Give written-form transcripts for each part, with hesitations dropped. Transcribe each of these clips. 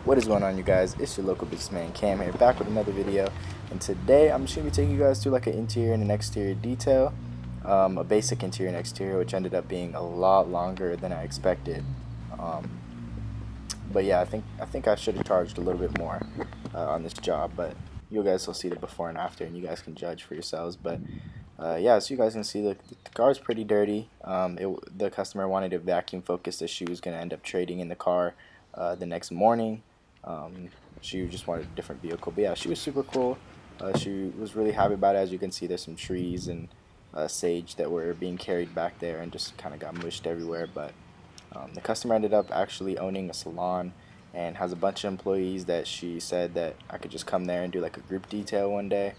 What is going on, you guys? It's your local businessman Cam here, back with another video. And today I'm just going to be taking you guys through like an interior and an exterior detail, a basic interior and exterior, which ended up being a lot longer than I expected. But yeah, I think I should have charged a little bit more on this job, but you guys will see the before and after, and you guys can judge for yourselves. But yeah, so you guys can see the car is pretty dirty. The customer wanted a vacuum Focus that she was going to end up trading in the car the next morning. She just wanted a different vehicle, but yeah, she was super cool. She was really happy about it. As you can see, there's some trees and sage that were being carried back there and just kind of got mushed everywhere. But the customer ended up actually owning a salon and has a bunch of employees that she said that I could just come there and do like a group detail one day.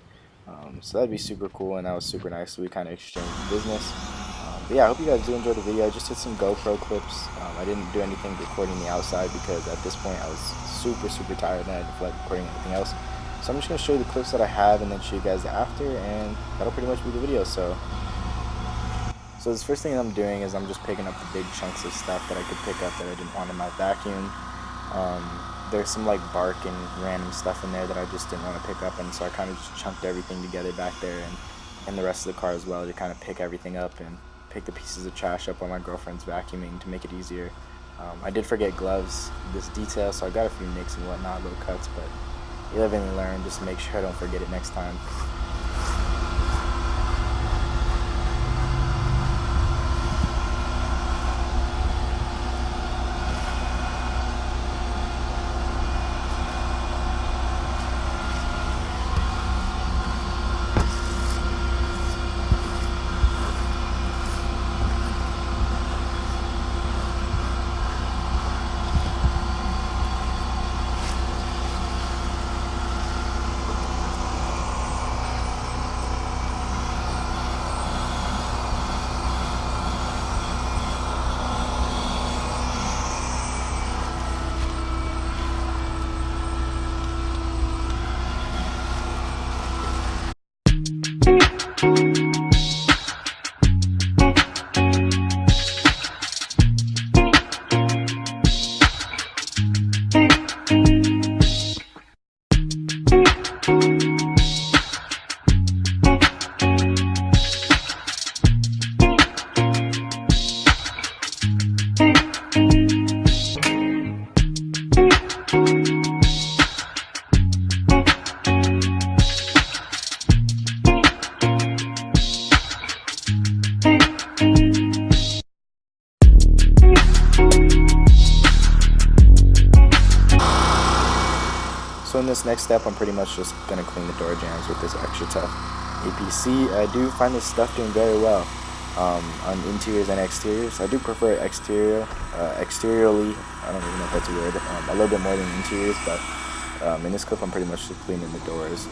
So that'd be super cool, and that was super nice. So we kind of exchanged business. But yeah, I hope you guys do enjoy the video. I just did some GoPro clips. I didn't do anything recording the outside because at this point I was super tired and I didn't feel like recording anything else. So I'm just going to show you the clips that I have and then show you guys the after, and that'll pretty much be the video. So this first thing I'm doing is I'm just picking up the big chunks of stuff that I could pick up that I didn't want in my vacuum. There's some like bark and random stuff in there that I just didn't want to pick up, and so I kind of just chunked everything together back there and the rest of the car as well to kind of pick everything up and pick the pieces of trash up while my girlfriend's vacuuming to make it easier. I did forget gloves this detail, so I got a few nicks and whatnot, little cuts, but you live and you learn. Just make sure I don't forget it next time. So in this next step, I'm pretty much just going to clean the door jambs with this extra tough APC. I do find this stuff doing very well on interiors and exteriors. I do prefer exteriorly, I don't even know if that's a word, a little bit more than interiors, but in this clip I'm pretty much just cleaning the doors.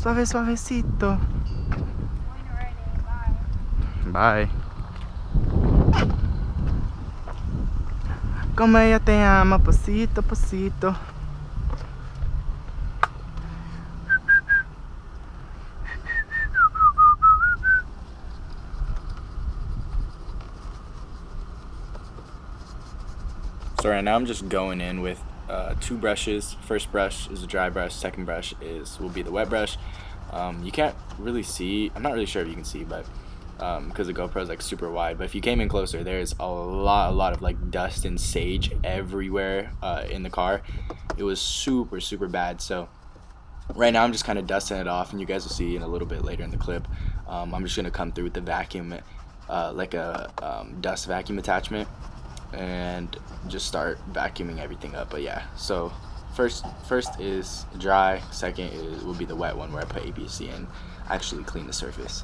Suave, suavecito. Bye. Como ella te ama, pasito, pasito. So right now I'm just going in with 2 brushes. First brush is a dry brush. Second brush will be the wet brush. You can't really see. I'm not really sure if you can see, but because the GoPro is like super wide. But if you came in closer, there's a lot of like dust and sage everywhere in the car. It was super bad. So right now I'm just kind of dusting it off, and you guys will see in a little bit later in the clip. I'm just gonna come through with the vacuum, like a dust vacuum attachment, and just start vacuuming everything up. But yeah, so first is dry, second will be the wet one where I put ABC and actually clean the surface.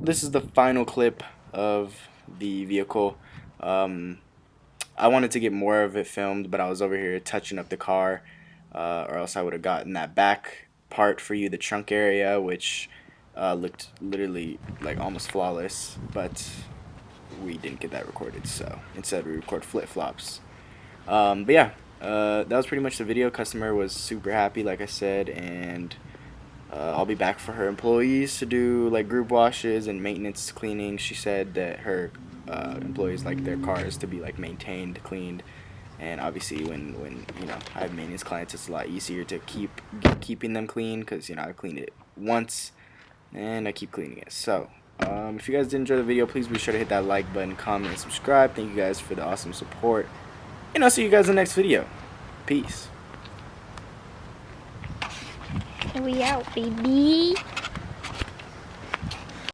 This is the final clip of the vehicle. I wanted to get more of it filmed, but I was over here touching up the car, or else I would have gotten that back part for you, the trunk area, which looked literally like almost flawless, but we didn't get that recorded, so instead we record flip-flops. But yeah, that was pretty much the video. Customer was super happy, like I said, and I'll be back for her employees to do like group washes and maintenance cleaning. She said that her employees like their cars to be like maintained, cleaned, And obviously when you know I have maintenance clients, it's a lot easier to keeping them clean, because you know I cleaned it once and I keep cleaning it. So if you guys did enjoy the video, please be sure to hit that like button, comment, and subscribe. Thank you guys for the awesome support, and I'll see you guys in the next video. Peace. And we out, baby.